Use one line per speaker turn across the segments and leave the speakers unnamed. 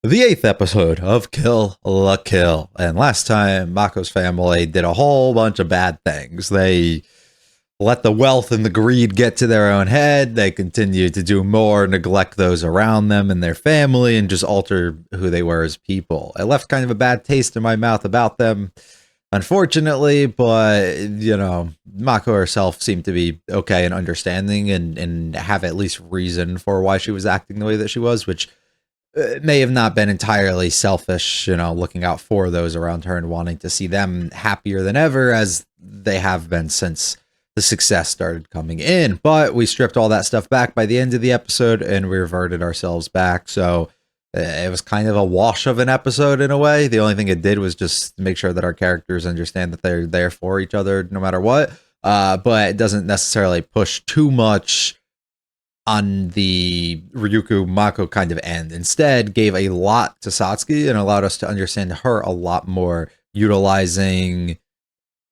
The 8th episode of Kill la Kill. And last time, Mako's family did a whole bunch of bad things. They let the wealth and the greed get to their own head. They continued to do more, neglect those around them and their family, and just alter who they were as people. It left kind of a bad taste in my mouth about them, unfortunately, but, you know, Mako herself seemed to be okay and understanding and have at least reason for why she was acting the way that she was, which may have not been entirely selfish, you know, looking out for those around her and wanting to see them happier than ever, as they have been since the success started coming in. But we stripped all that stuff back by the end of the episode and we reverted ourselves back. So it was kind of a wash of an episode in a way. The only thing it did was just make sure that our characters understand that they're there for each other no matter what. But it doesn't necessarily push too much on the Ryuko Mako kind of end. Instead, gave a lot to Satsuki and allowed us to understand her a lot more, utilizing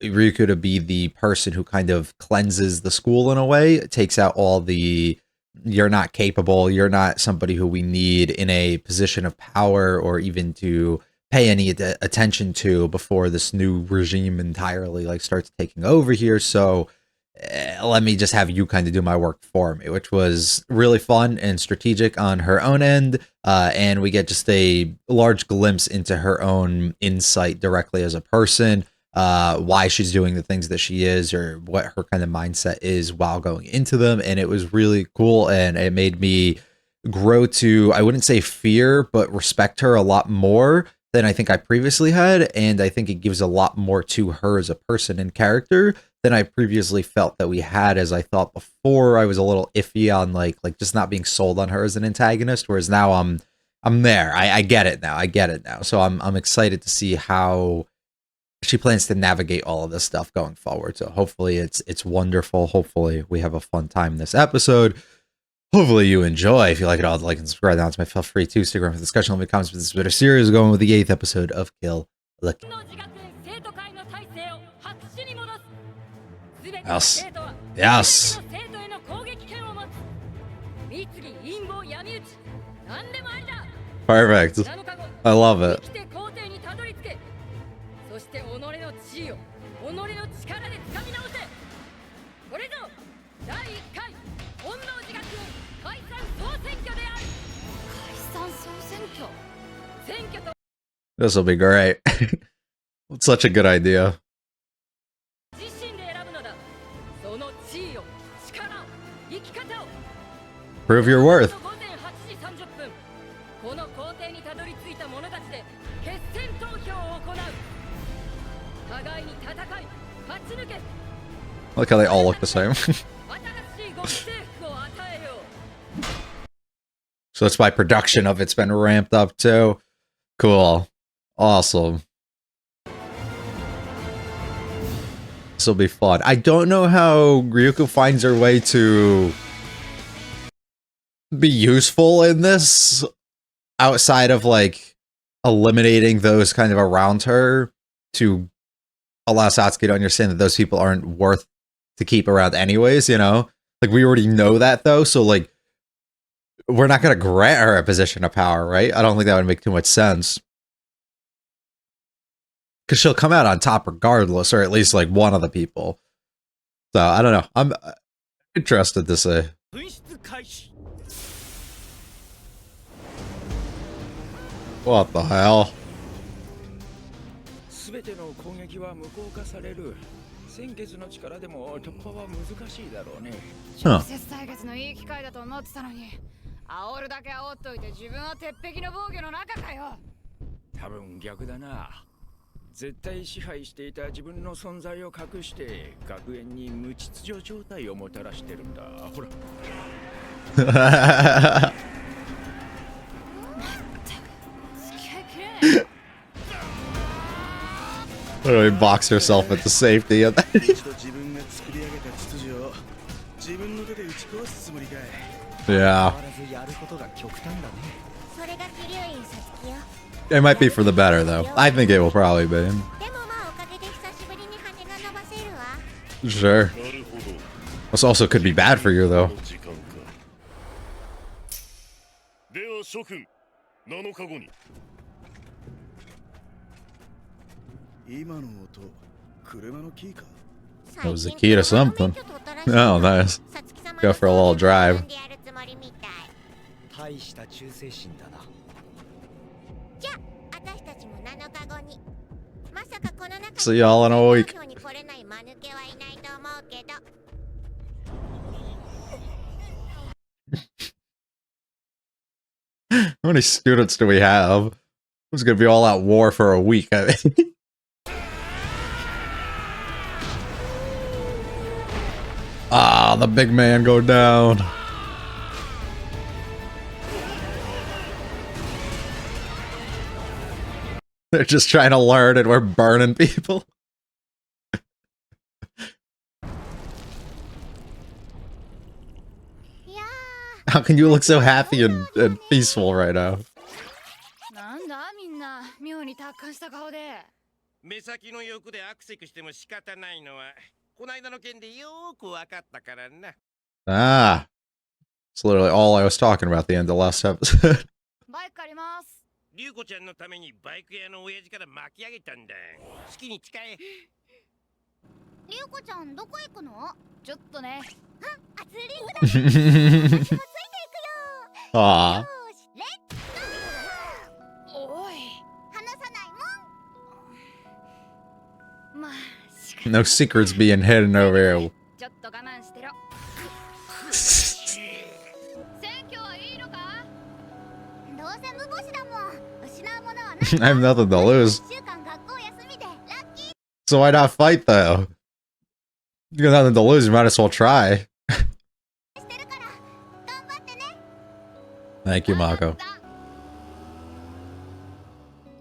Ryuko to be the person who kind of cleanses the school in a way. It takes out all the you're not capable, you're not somebody who we need in a position of power or even to pay any attention to before this new regime entirely like starts taking over here. So let me just have you kind of do my work for me, which was really fun and strategic on her own end. And we get just a large glimpse into her own insight directly as a person, why she's doing the things that she is, or what her kind of mindset is while going into them. And it was really cool. And it made me grow to, I wouldn't say fear, but respect her a lot more than I think I previously had. And I think it gives a lot more to her as a person and character than I previously felt that we had, as I thought before I was a little iffy on like just not being sold on her as an antagonist, whereas now I'm there. I get it now. I get it now. So I'm excited to see how she plans to navigate all of this stuff going forward. So hopefully it's wonderful. Hopefully we have a fun time this episode. Hopefully you enjoy. If you like it all, like and subscribe down to my feel free to stick around for discussion. Leave me comments for this better series. Going with the 8th episode of Kill la Kill. Yes. Yes. Perfect. I love it. This will be great. It's such a good idea. Prove your worth. Look how they all look the same. So that's why production of it's been ramped up too. Cool. Awesome. This will be fun. I don't know how Ryuko finds her way to be useful in this outside of like eliminating those kind of around her to allow Satsuki to understand that those people aren't worth to keep around anyways, you know? Like we already know that though, so like we're not going to grant her a position of power, right? I don't think that would make too much sense. Because she'll come out on top regardless, or at least like one of the people. So I don't know. I'm interested to see. What the hell? Huh.
煽るだけ煽っといて自分は鉄壁の防御の中かよ。
多分逆だな。絶対支配していた自分の存在を隠して学園に無秩序状態をもたらしてるんだ。ほら。
Literally box herself into safety. Yeah. It might be for the better, though. I think it will probably be. Sure. This also could be bad for you, though.
7日後に。今の音、車のキーか。
That was the key to something. Oh, nice. Go for a little drive.
大した忠誠心だな。
じゃあ私たちも7日後に。まさかこの中に
See y'all in a week.
投票に来れない間抜けはいないと思うけど。
How many students do we have? Who's gonna be all out war for a week? I mean. Ah, the big man go down. They're just trying to learn and we're burning people. How can you look so happy and peaceful right now?
なんだみんな妙に達観した顔で。
目先の欲でアクセクしても仕方ないのはこないだの件でよーくわかったからな。
Ah. It's literally all I was talking about at the end of the last episode.
バイク借ります。
リュウコちゃんのためにバイク屋の親父から巻き上げたんだ。好きに使え。
リュウコちゃんどこ行くの？
ちょっとね。
あ、ツーリングだ。私もついていくよ。
Aw.
よし、レッツ
おい。
離さないもん。
まあ、しか
No secrets being hidden over here.
ちょっと我慢してろ。選挙はいいのか？
どうせ無星だもん。失うものはない。
I have nothing to lose.
1週間学校休みでラッキー
So why not fight though? You got nothing to lose, you might as well try.
してるから頑張ってね。
Thank you, Mako.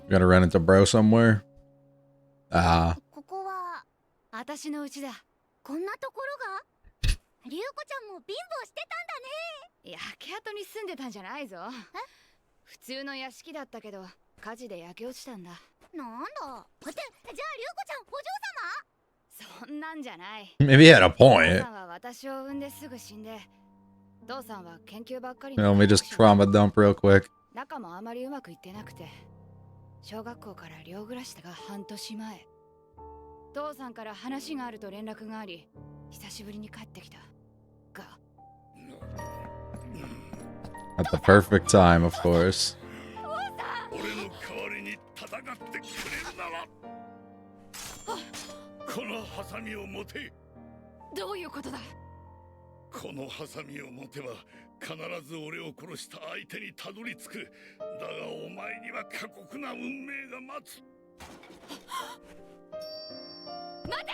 You gotta run into bro somewhere? Ah.
ここは
私の家だ。
こんなところが？リュウコちゃんも貧乏してたんだね。
焼け跡に住んでたんじゃないぞ。普通の屋敷だったけど火事で焼け落ちたんだ。
なんだ。じゃあリュウコちゃんお嬢
そんなんじゃない。
Maybe he had a
父
point.
さんは私を産んですぐ死んで、父さんは研究ばっかり
Let me just trauma dump real quick.
仲もあまりうまくいってなくて、小学校から寮暮らしが半年前、父さんから話があると連絡があり、久しぶりに帰ってきたが、
At the perfect time, of course.
俺の代わりに戦ってくれるならこのハサミを持て。
どういうことだ？
このハサミを持てば必ず俺を殺した相手にたどり着く。だがお前には過酷な運命が待つ。
待て！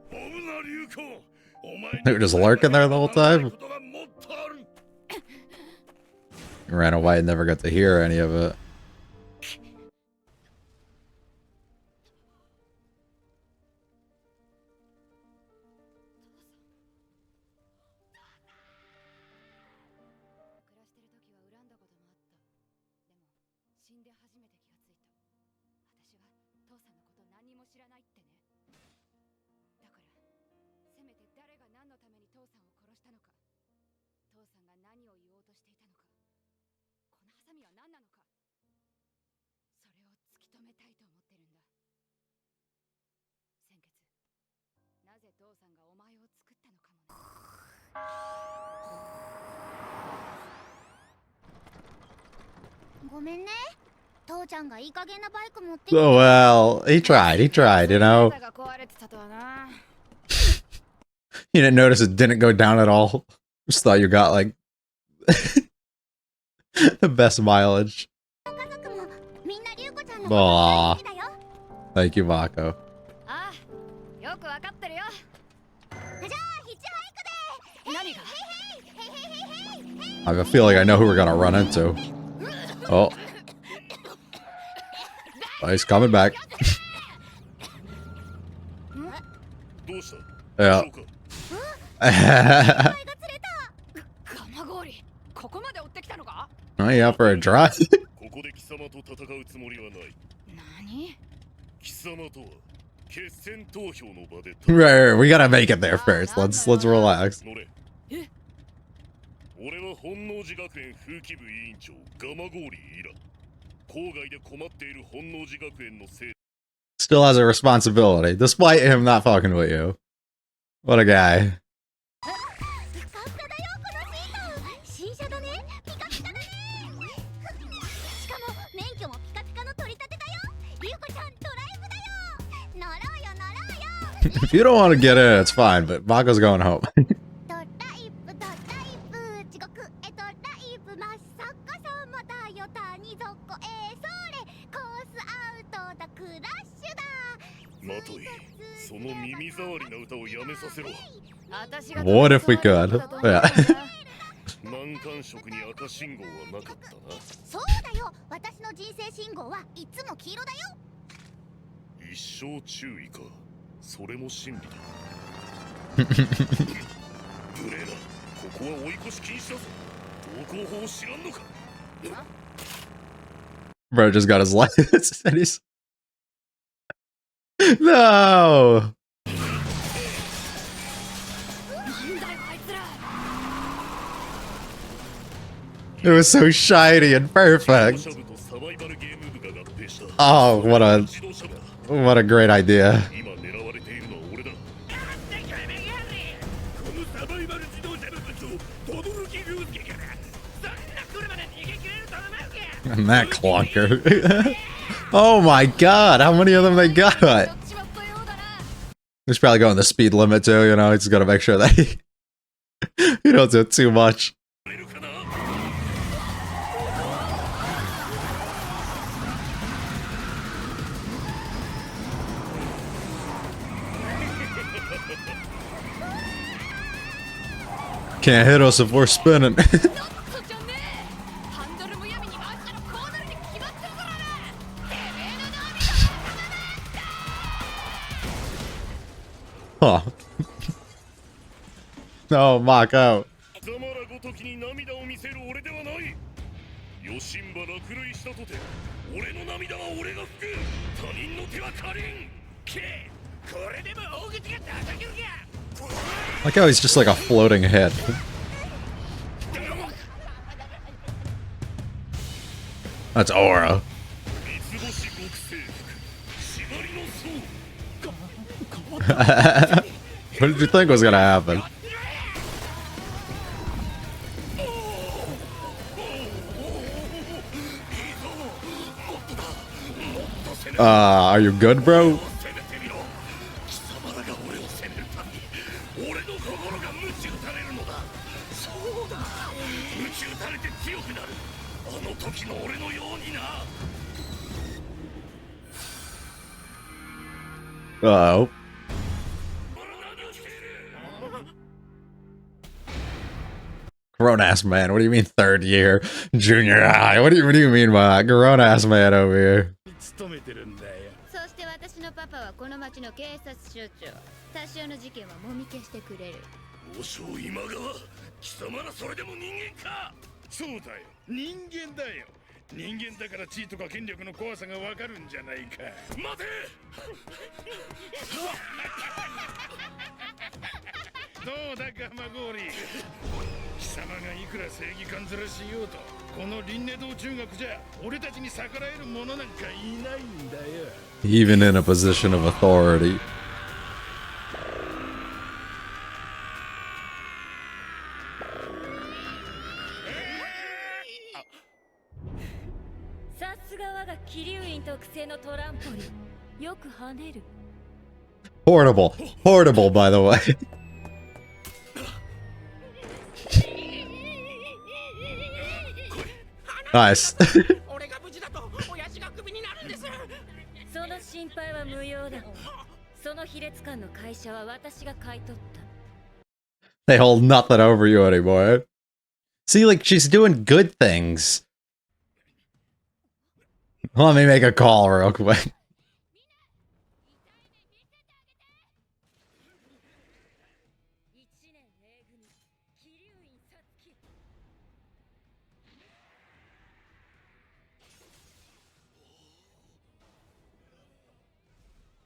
オブナリュウコ、お前に
They were just lurking there the whole time.
ことがもっとある。
Ran away and never got to hear any of it.
暮らしてる時は恨んだこともあった。でも死んで初めて気がついた。私は父さんのこと何も知らないってね。だからせめて誰が何のために父さんを殺したのか、父さんが何を言おうとしていたのか、このハサミは何なのか、それを突き止めたいと思ってるんだ。先月なぜ父さんがお前を作ったのかもね。
ごめんね。父ちゃんがいい加減なバイク持ってきて。
Oh well, he tried, you know?
が壊れてたとはな。
You didn't notice it didn't go down at all. Just thought you got like the best mileage.
家族もみんなリュウコちゃんの
あー
こと大好きだよ。
Thank you, Mako.
ああ、よくわかってるよ。
じゃあヒッチハイクで。
何が？
I have a feeling I know who we're gonna run into. Oh. Oh, he's coming back.
どうした？
Yeah.
そうか。
蒲氷、ここまで追ってきたのか？
Oh, you out for a drive?
ここで貴様と戦うつもりはない。
何？
貴様とは決戦投票の場で
Right, we gotta make it there first. Let's relax.
乗れ。俺は本能寺学園風紀部委員長ガマゴーリイラ。郊外で困っている本能寺学園のせい
Still has a responsibility, despite him not fucking with you. What a guy.
ふかふかだよこのシート。新車だね。ピカピカだね。しかも免許もピカピカの取り立てだよ。リュウコちゃんドライブだよ。乗ろうよ乗ろうよ。
If you don't want to get in, it's fine, but Mako's going home.
ドライブドライブ地獄へドライブ真っ逆さまだよ谷底へそれコースアウトだクラッシュだ。
マトイ、その耳障りな歌をやめさせろ。
What if we could? Yeah.
難関色に赤信号はなかったな。
そうだよ。私の人生信号はいつも黄色だよ。
一生注意か。それも真理だ。無礼だ。ここは追い越し禁止だぞ。道交法を知らんのか。
Bro just got his license and he's... No! It was so shiny and perfect.
シャブとサバイバルゲーム部が合併した。
Oh,
自動車部だ。
what a great idea.
今狙われているのは俺だ。このサバイバル自動車部部長、轟竜介から。そんな車で逃げ切れると思うか。
And that clunker. Oh my god, how many of them they got? He's probably going the speed limit too, you know, he's gotta make sure that he don't do too much.
乗れるかな。
Can't hit us if we're spinning. Huh. No, Mako.
貴様らごときに涙を見せる俺ではない。ヨシンバ落雷したとて、俺の涙は俺が拭く。他人の手は借りん。け、これでも大口が叩けるか。
Like how he's just like a floating head. That's Aura.
三つ星極征服、縛りの層。
What did you think was gonna happen? Are you good, bro?
攻めてみろ。貴様らが俺を攻めるたびに、俺の心が鞭打たれるのだ。そうだ。鞭打たれて強くなる。あの時の俺のようにな。
Uh-oh. Grown-ass man, what do you mean third year? Junior high, what do you mean by that? Grown-ass man over here.
勤めてるんだよ。
そして私のパパはこの町の警察署長。多少の事件はもみ消してくれる。
王将今川、貴様らそれでも人間か。そうだよ、人間だよ。人間だから地位とか権力の怖さがわかるんじゃないか。待て。どうだガマゴーリー。貴様がいくら正義感ずらしようと、この輪廻道中学じゃ俺たちに逆らえる者なんかいないんだよ。
Even in a position of authority.
さすが我が気流院特製のトランポリン。よく跳ねる。
Portable. Portable, by the way. Nice.
俺が無事だと親父がクビになるんです。
その心配は無用だ。その卑劣感の会社は私が買い取った。
They hold nothing over you anymore. See, like, she's doing good things. Let me make a call real quick.
1年 A 組気流院さつき。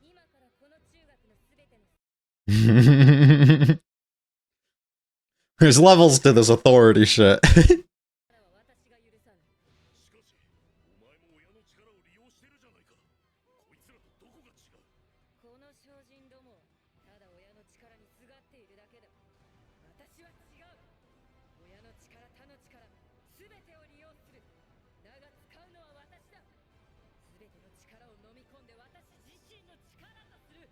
今からこの中学のすべての
There's levels to this authority shit.
力は私が許さぬ。
しかし、お前も親のしてるじゃないか。こいつらとどこが違う。
この精進どもただ親の力にすがっているだけだ。私は違う。親の力他の力全てを利用する。だが使うのは私だ。全ての力を飲み込んで私自身の力とする。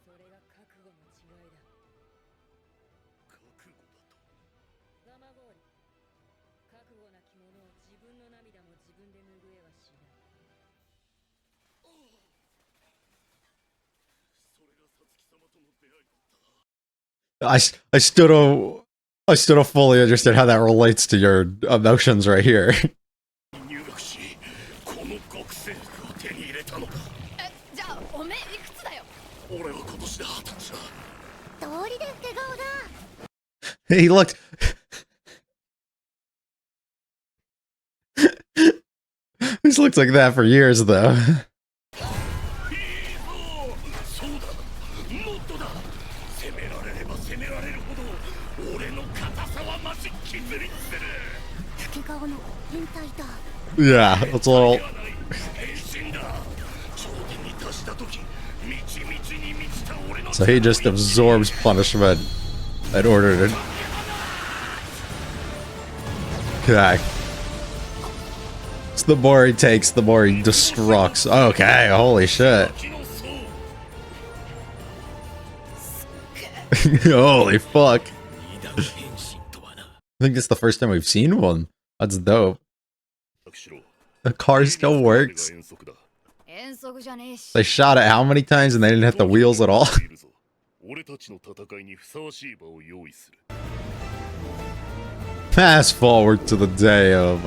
それが覚悟の違いだ。
覚悟だと。
ガマゴーリ、覚悟なき者を自分の涙も自分で拭えはしない。
それがサツキ様との出会いだった。
I still don't fully understand how that relates to your emotions right here.
入学し、この極戦服を手に入れたのだ。
じゃあおめえいくつだよ。
俺は今年で20歳だ。
通りで老け顔だ。
He looked. He's looked like that for years, though.
いいぞ、そうだ、もっとだ。攻められれば攻められるほど俺の硬さは増し削りする。
老け顔の変態だ。
Yeah, it's a little.
変身だ。頂点に達した時、満ち満ちに満ちた俺の。
So he just absorbs punishment in order to. Okay. So the more he takes, the more he destructs. Okay, holy shit.
気の層。
Holy fuck.
二段変身とはな。
I think it's the first time we've seen one. That's dope.
しろ。
The car still works.
遠足だ。
遠足じゃねえし。
They shot it how many times and they didn't hit the wheels at all?
いるぞ。俺たちの戦いにふさわしい場を用意する。
Fast forward to the day of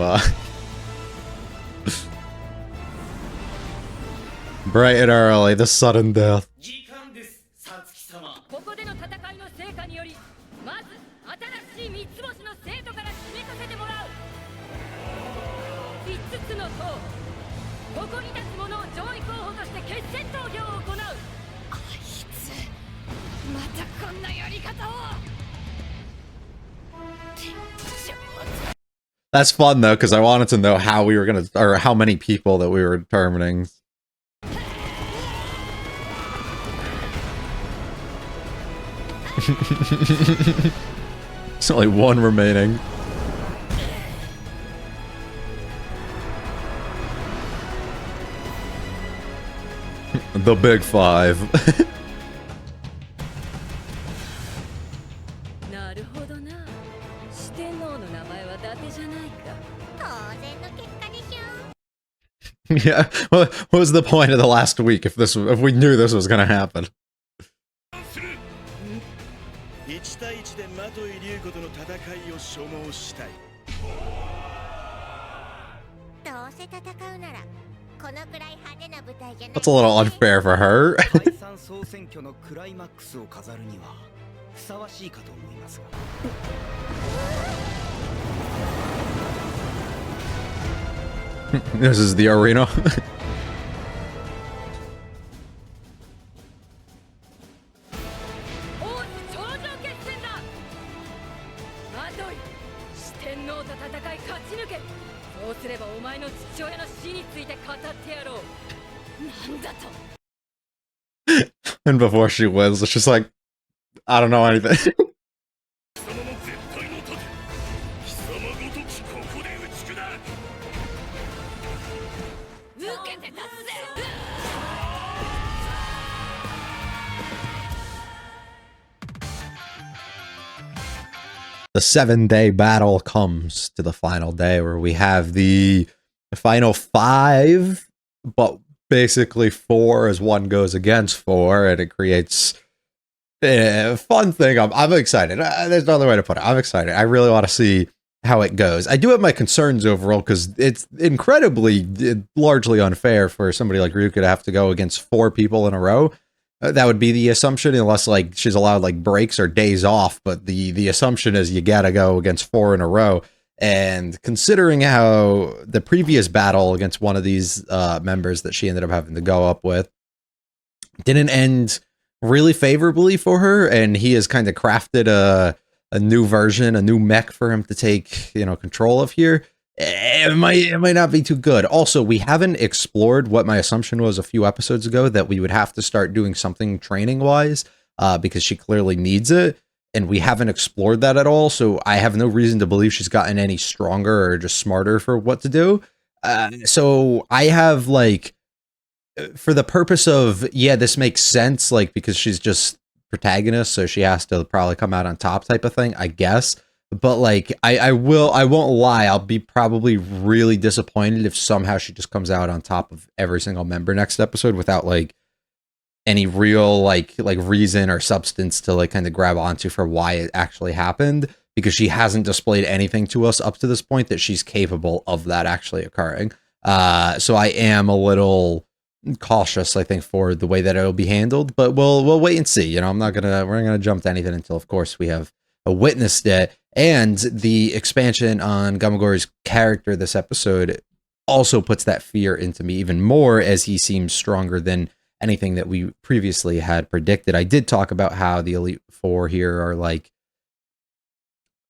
bright and early, the sudden death.
時間です、サツキ様。
ここでの戦いの成果により、まず新しい三つ星の生徒から決めさせてもらう。5つの塔、誇り立つ者を上位候補として決選投票を行う。
あいつまたこんなやり方を。
That's fun though, because I wanted to know how we were gonna, or how many people that we were determining. There's only one remaining. The big five.
なるほどな。四天王の名前は伊達じゃないか。
当然の結果でしょ。
Yeah, what was the point of the last week if we knew this was gonna happen?
1対1でマトイリュウコとの戦いを所望したい。
どうせ戦うならこのくらい派手な舞台じゃない。
That's a little unfair for her.
解散総選挙のクライマックスを飾るにはふさわしいかと思いますが。
This is the arena.
王子頂上決戦だ。マトイ、四天王と戦い勝ち抜け。そうすればお前の父親の死について語ってやろう。なんだと。
And before she wins, it's just like, I don't know anything.
貴様の絶対の盾。貴様ごときここで打ち砕く。
抜けて立つぜ。
The 7-day battle comes to the final day where we have the final 5, but basically 4 as one goes against 4, and it creates a fun thing. I'm excited. There's no other way to put it. I'm excited. I really want to see how it goes. I do have my concerns overall because it's largely unfair for somebody like Ryuka to have to go against 4 people in a row. That would be the assumption, unless like she's allowed like breaks or days off. But the assumption is you gotta go against 4 in a row. And considering how the previous battle against one of these members that she ended up having to go up with didn't end really favorably for her, and he has kind of crafted a new version, a new mech for him to take control of here. it might not be too good. Also, we haven't explored what my assumption was a few episodes ago, that we would have to start doing something training wise, because she clearly needs it, and we haven't explored that at all. So I have no reason to believe she's gotten any stronger or just smarter for what to do. So I have, like, for the purpose of, yeah, this makes sense, like, because she's just protagonist, so she has to probably come out on top type of thing, I guess. But like, I won't lie, I'll be probably really disappointed if somehow she just comes out on top of every single member next episode without like any real like reason or substance to like kind of grab onto for why it actually happened, because she hasn't displayed anything to us up to this point that she's capable of that actually occurring. So I am a little cautious, I think, for the way that it'll be handled, but we'll wait and see. You know, we're not gonna jump to anything until, of course, we have witnessed it. And the expansion on Gamagori's character this episode also puts that fear into me even more, as he seems stronger than anything that we previously had predicted. I did talk about how the Elite Four here are like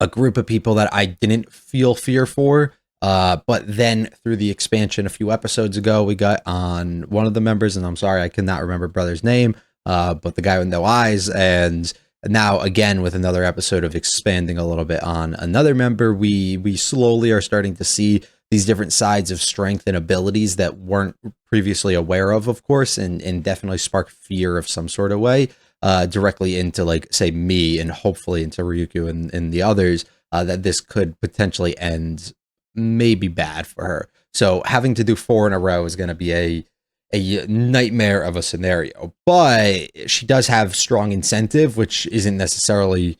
a group of people that I didn't feel fear for. But then through the expansion a few episodes ago, we got on one of the members, and I'm sorry, I cannot remember brother's name, but the guy with no eyes. And now again, with another episode of expanding a little bit on another member, we slowly are starting to see these different sides of strength and abilities that weren't previously aware of course, and definitely spark fear of some sort of way, directly into, like, say, me, and hopefully into Ryuko and the others, that this could potentially end maybe bad for her. So having to do 4 in a row is going to be a nightmare of a scenario, but she does have strong incentive, which isn't necessarily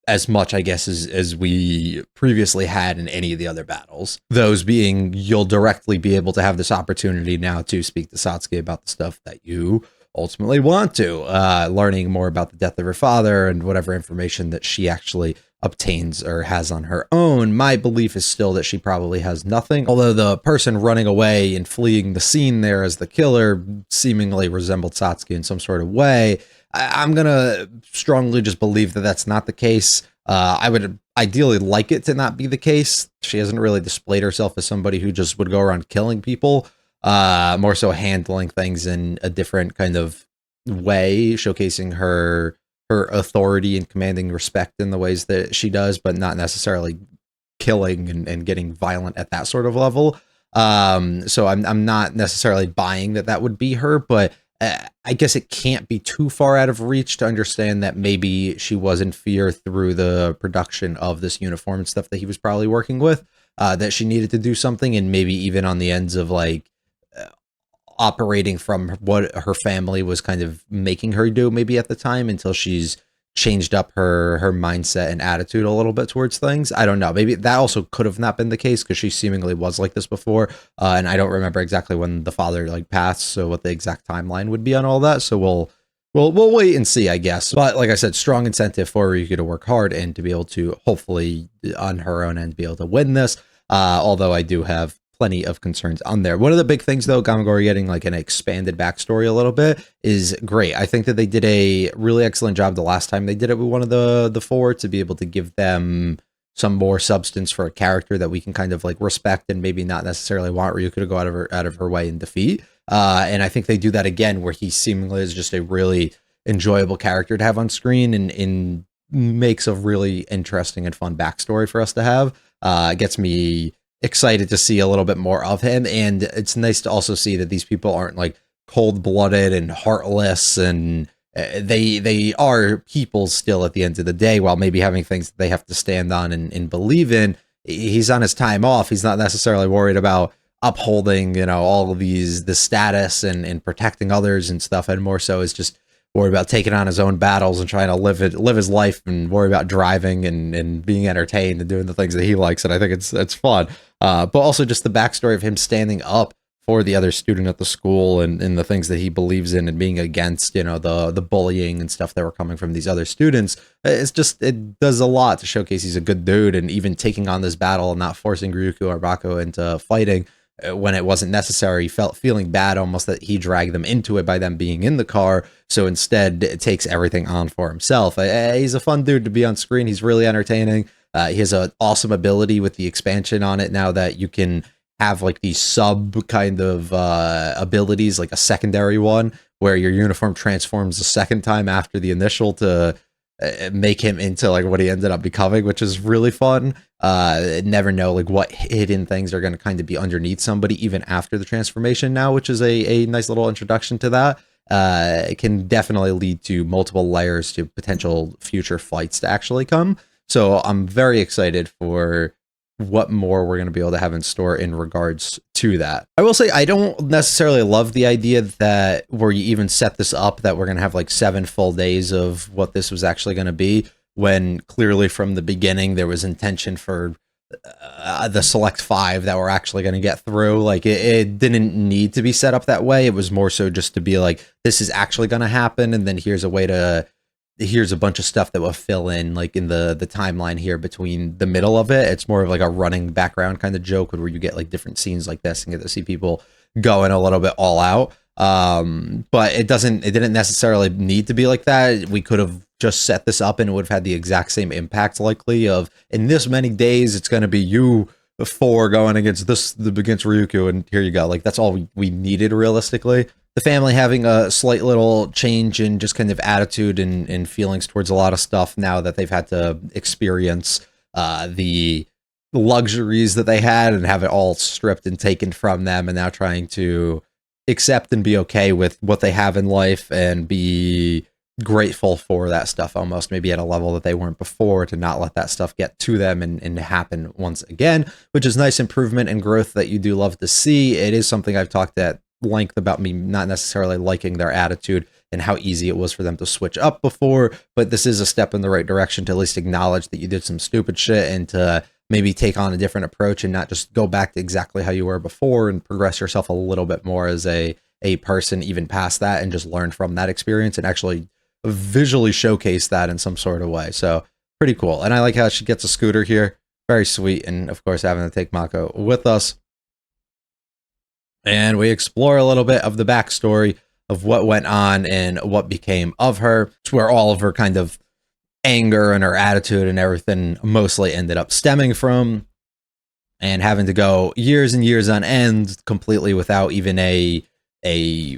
as much, I guess, as we previously had in any of the other battles. Those being, you'll directly be able to have this opportunity now to speak to Satsuki about the stuff that you ultimately want to, learning more about the death of her father and whatever information that she actually obtains or has on her own. My belief is still that she probably has nothing, although the person running away and fleeing the scene there as the killer seemingly resembled Satsuki in some sort of way. I'm gonna strongly just believe that that's not the case. I would ideally like it to not be the case. She hasn't really displayed herself as somebody who just would go around killing people, more so handling things in a different kind of way, showcasing her authority and commanding respect in the ways that she does, but not necessarily killing and getting violent at that sort of level. So I'm not necessarily buying that would be her, but I guess it can't be too far out of reach to understand that maybe she was in fear through the production of this uniform and stuff that he was probably working with, that she needed to do something, and maybe even on the ends of like operating from what her family was kind of making her do maybe at the time, until she's changed up her mindset and attitude a little bit towards things. I don't know. Maybe that also could have not been the case, because she seemingly was like this before. And I don't remember exactly when the father like passed, so what the exact timeline would be on all that. So we'll wait and see, I guess. But like I said, strong incentive for Ryuko to work hard and to be able to hopefully on her own end be able to win this. Although I do have plenty of concerns on there. One of the big things, though, Gamagori getting like an expanded backstory a little bit is great. I think that they did a really excellent job the last time they did it with one of the 4, to be able to give them some more substance for a character that we can kind of like respect and maybe not necessarily want Ryuko to go out of her way and defeat. And I think they do that again, where he seemingly is just a really enjoyable character to have on screen, and makes a really interesting and fun backstory for us to have. Gets me excited to see a little bit more of him, and it's nice to also see that these people aren't like cold-blooded and heartless, and they are people still at the end of the day, while maybe having things that they have to stand on and believe in. He's on his time off. He's not necessarily worried about upholding, you know, all of the status and protecting others and stuff, and more so is just worry about taking on his own battles and trying to live his life, and worry about driving and being entertained and doing the things that he likes. And I think it's fun. But also just the backstory of him standing up for the other student at the school, and the things that he believes in, and being against, you know, the bullying and stuff that were coming from these other students. It does a lot to showcase he's a good dude, and even taking on this battle and not forcing Ryuko or Bako into fighting when it wasn't necessary, feeling bad almost that he dragged them into it by them being in the car. So instead it takes everything on for himself. He's a fun dude to be on screen. He's really entertaining. He has an awesome ability with the expansion on it now that you can have like these sub kind of abilities, like a secondary one where your uniform transforms the second time after the initial to make him into like what he ended up becoming, which is really fun. Never know like what hidden things are going to kind of be underneath somebody even after the transformation now, which is a nice little introduction to that. It can definitely lead to multiple layers to potential future fights to actually come. So I'm very excited for what more we're going to be able to have in store in regards to that. I will say I don't necessarily love the idea that where you even set this up that we're going to have like 7 full days of what this was actually going to be, when clearly from the beginning there was intention for the select 5 that we're actually going to get through. Like it didn't need to be set up that way. It was more so just to be like, this is actually going to happen, and then here's a bunch of stuff that will fill in like in the timeline here between the middle of it. It's more of like a running background kind of joke where you get like different scenes like this and get to see people going a little bit all out. But it didn't necessarily need to be like that. We could have just set this up and it would have had the exact same impact likely of in this many days it's going to be you 4 going against Ryukyu, and here you go. Like that's all we needed realistically. The family having a slight little change in just kind of attitude and feelings towards a lot of stuff now that they've had to experience the luxuries that they had and have it all stripped and taken from them, and now trying to accept and be okay with what they have in life and be grateful for that stuff almost maybe at a level that they weren't before, to not let that stuff get to them and happen once again, which is nice improvement and growth that you do love to see. It is something I've talked at length about me not necessarily liking their attitude and how easy it was for them to switch up before, but this is a step in the right direction to at least acknowledge that you did some stupid shit and to maybe take on a different approach and not just go back to exactly how you were before and progress yourself a little bit more as a person even past that, and just learn from that experience and actually visually showcase that in some sort of way. So pretty cool. And I like how she gets a scooter here, very sweet, and of course having to take Mako with us. And we explore a little bit of the backstory of what went on and what became of her. It's where all of her kind of anger and her attitude and everything mostly ended up stemming from, and having to go years and years on end completely without even a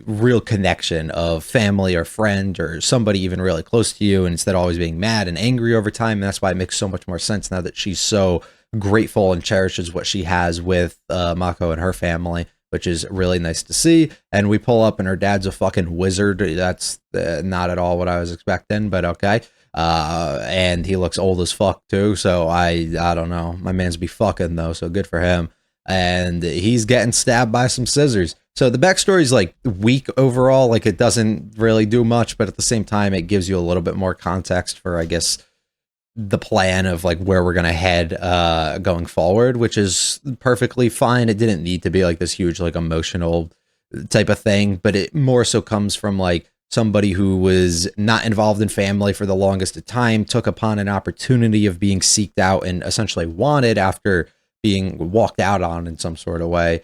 real connection of family or friend or somebody even really close to you, and instead always being mad and angry over time. And that's why it makes so much more sense now that she's so grateful and cherishes what she has with Mako and her family, which is really nice to see. And we pull up and her dad's a fucking wizard. That's not at all what I was expecting, but okay. And he looks old as fuck too, so I don't know. My man's be fucking though, so good for him. And he's getting stabbed by some scissors. So the backstory is like weak overall, like it doesn't really do much, but at the same time it gives you a little bit more context for, I guess, the plan of like where we're gonna head going forward, which is perfectly fine. It didn't need to be like this huge like emotional type of thing, but it more so comes from like somebody who was not involved in family for the longest of time, took upon an opportunity of being seeked out and essentially wanted after being walked out on in some sort of way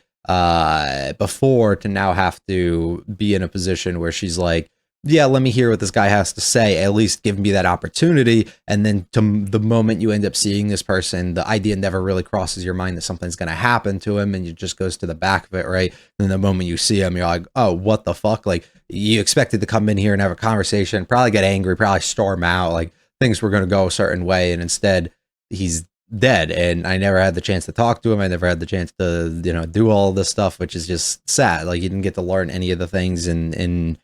before, to now have to be in a position where she's like, yeah, let me hear what this guy has to say, at least give me that opportunity. And then to the moment you end up seeing this person, the idea never really crosses your mind that something's going to happen to him, and it just goes to the back of it, right? And the moment you see him, you're like, oh, what the fuck? Like, you expected to come in here and have a conversation, probably get angry, probably storm out, like things were going to go a certain way, and instead he's dead. And I never had the chance to talk to him. I never had the chance to, you know, do all this stuff, which is just sad. Like, you didn't get to learn any of the things and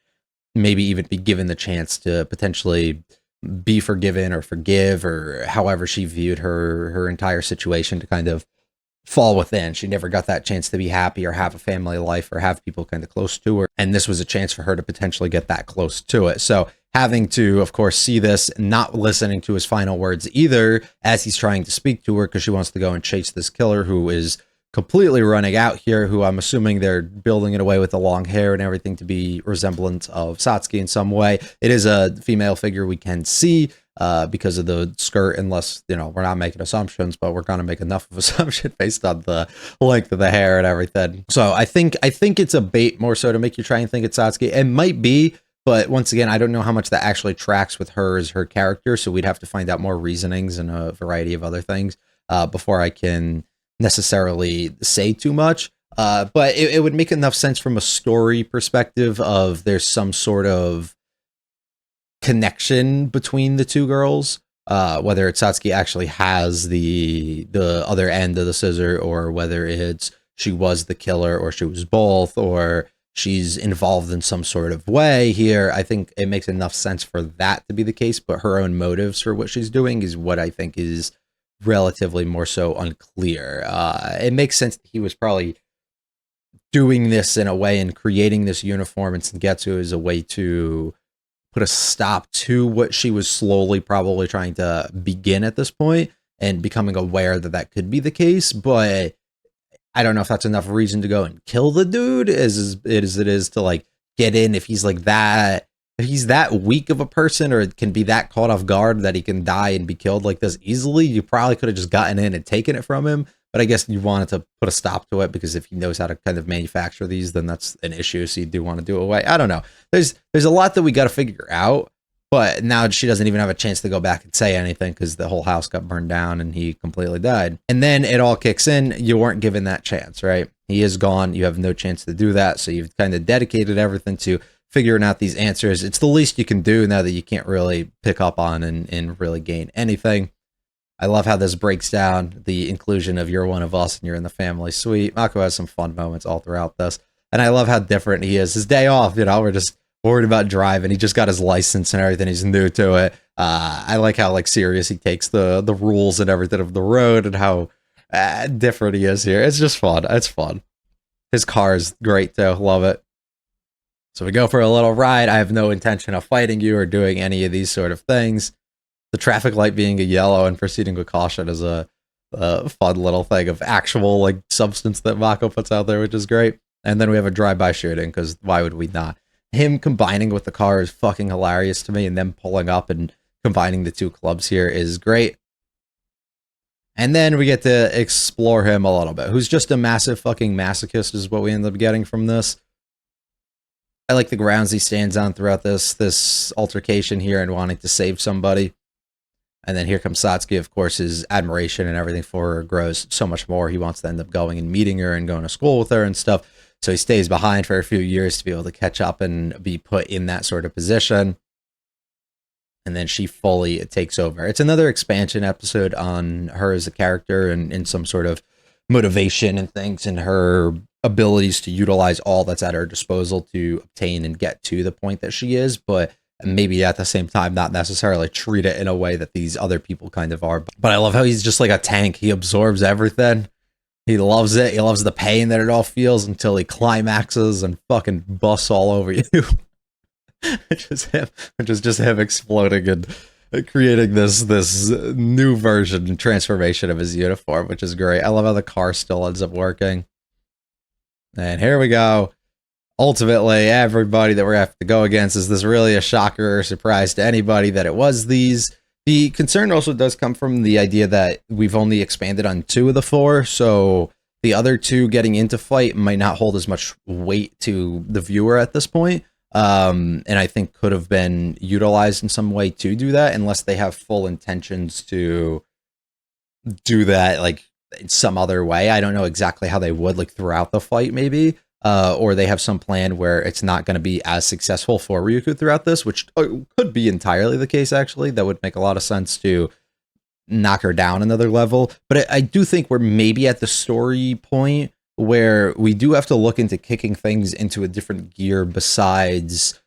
maybe even be given the chance to potentially be forgiven or forgive, or however she viewed her entire situation to kind of fall within. She never got that chance to be happy or have a family life or have people kind of close to her. And this was a chance for her to potentially get that close to it. So having to, of course, see this, not listening to his final words either, as he's trying to speak to her because she wants to go and chase this killer who is completely running out here, who I'm assuming they're building it away with the long hair and everything to be resemblant of Satsuki in some way. It is a female figure we can see because of the skirt, unless, you know, we're not making assumptions, but we're going to make enough of assumption based on the length of the hair and everything. So I think it's a bait more so to make you try and think it's Satsuki. It might be, But once again, I don't know how much that actually tracks with her as her character, so we'd have to find out more reasonings and a variety of other things before I can necessarily say too much. But it would make enough sense from a story perspective of there's some sort of connection between the two girls, whether it's Satsuki actually has the other end of the scissor, or whether it's she was the killer, or she was both, or she's involved in some sort of way here. I think it makes enough sense for that to be the case, but her own motives for what she's doing is what I think is relatively more so unclear. It makes sense that he was probably doing this in a way and creating this uniform in Sengetsu as a way to put a stop to what she was slowly probably trying to begin at this point and becoming aware that that could be the case. But I don't know if that's enough reason to go and kill the dude as it is to like get in, if he's like that, if he's that weak of a person, or can be that caught off guard that he can die and be killed like this easily. You probably could have just gotten in and taken it from him. But I guess you wanted to put a stop to it because if he knows how to kind of manufacture these, then that's an issue. So you do want to do it away. I don't know. There's a lot that we got to figure out. But now she doesn't even have a chance to go back and say anything because the whole house got burned down and he completely died. And then it all kicks in. You weren't given that chance, right? He is gone. You have no chance to do that. So you've kind of dedicated everything to figuring out these answers. It's the least you can do now that you can't really pick up on and really gain anything. I love how this breaks down the inclusion of you're one of us and you're in the family suite. Mako has some fun moments all throughout this. And I love how different he is. His day off, we're just worried about driving. He just got his license and everything. He's new to it. I like how like serious he takes the rules and everything of the road and how different he is here. It's just fun. It's fun. His car is great too. Love it. So we go for a little ride. I have no intention of fighting you or doing any of these sort of things. The traffic light being a yellow and proceeding with caution is a fun little thing of actual like substance that Mako puts out there, which is great. And then we have a drive-by shooting because why would we not? Him combining with the car is fucking hilarious to me, and them pulling up and combining the two clubs here is great. And then we get to explore him a little bit, who's just a massive fucking masochist is what we end up getting from this. I like the grounds he stands on throughout this altercation here and wanting to save somebody. And then here comes Satsuki. Of course, his admiration and everything for her grows so much more. He wants to end up going and meeting her and going to school with her and stuff. So he stays behind for a few years to be able to catch up and be put in that sort of position. And then she fully takes over. It's another expansion episode on her as a character and some sort of motivation and things and her abilities to utilize all that's at her disposal to obtain and get to the point that she is. But maybe at the same time, not necessarily treat it in a way that these other people kind of are. But I love how he's just like a tank. He absorbs everything. He loves it. He loves the pain that it all feels until he climaxes and fucking busts all over you. Which is just him exploding and creating this new version and transformation of his uniform, which is great. I love how the car still ends up working. And here we go. Ultimately, everybody that we're going to have to go against, is this really a shocker or surprise to anybody that it was these? The concern also does come from the idea that we've only expanded on 2 of the 4, so the other 2 getting into fight might not hold as much weight to the viewer at this point, and I think could have been utilized in some way to do that, unless they have full intentions to do that like in some other way. I don't know exactly how they would, like throughout the fight maybe. Or they have some plan where it's not going to be as successful for Ryuko throughout this, which could be entirely the case, actually. That would make a lot of sense to knock her down another level. But I do think we're maybe at the story point where we do have to look into kicking things into a different gear besides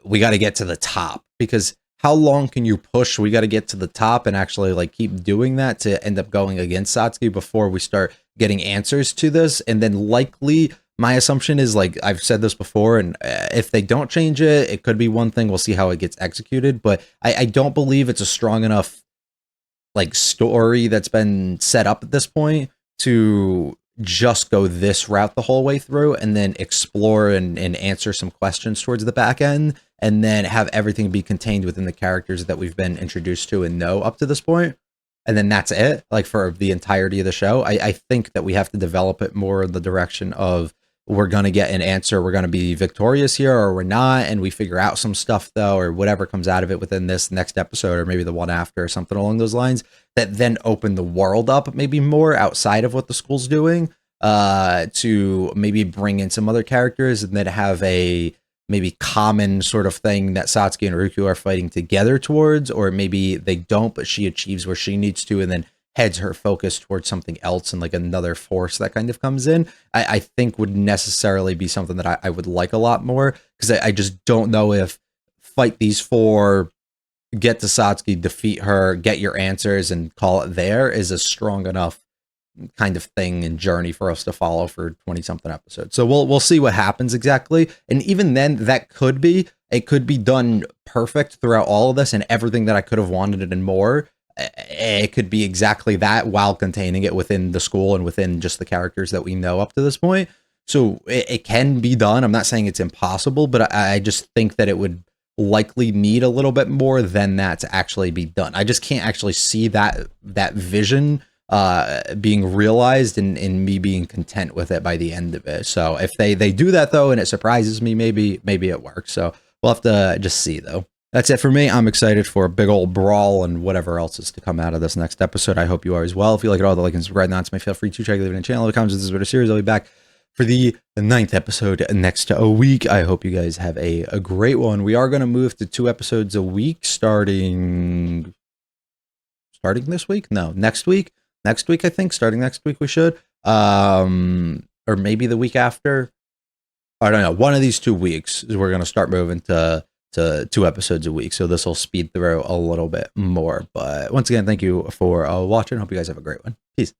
we got to get to the top. Because how long can you push? We got to get to the top and actually like keep doing that to end up going against Satsuki before we start getting answers to this. And then likely... my assumption is, like I've said this before, and if they don't change it, it could be one thing. We'll see how it gets executed. But I don't believe it's a strong enough like story that's been set up at this point to just go this route the whole way through and then explore and answer some questions towards the back end and then have everything be contained within the characters that we've been introduced to and know up to this point. And then that's it, like for the entirety of the show. I think that we have to develop it more in the direction of we're going to get an answer. We're going to be victorious here, or we're not. And we figure out some stuff, though, or whatever comes out of it within this next episode, or maybe the one after, or something along those lines, that then open the world up maybe more outside of what the school's doing, to maybe bring in some other characters and then have a maybe common sort of thing that Satsuki and Ruku are fighting together towards, or maybe they don't, but she achieves where she needs to and then heads her focus towards something else and like another force that kind of comes in. I think would necessarily be something that I would like a lot more, because I just don't know if fight these 4, get to Satsuki, defeat her, get your answers and call it there is a strong enough kind of thing and journey for us to follow for 20 something episodes. So we'll see what happens exactly. And even then, it could be done perfect throughout all of this, and everything that I could have wanted and more. It could be exactly that while containing it within the school and within just the characters that we know up to this point. So it can be done. I'm not saying it's impossible, but I just think that it would likely need a little bit more than that to actually be done. I just can't actually see that vision being realized and me being content with it by the end of it. So if they do that though, and it surprises me, maybe it works. So we'll have to just see though. That's it for me. I'm excited for a big old brawl and whatever else is to come out of this next episode. I hope you are as well. If you like it all, the like and subscribe, not to me, feel free to check the channel, the comments, this is what a series. I'll be back for the 9th episode next week. I hope you guys have a great one. We are going to move to 2 episodes a week starting this week? No, next week. Next week, I think. Starting next week, we should. Or maybe the week after. I don't know. One of these 2 weeks is we're going to start moving to 2 episodes a week. So this will speed through a little bit more. But once again, thank you for watching. Hope you guys have a great one. Peace.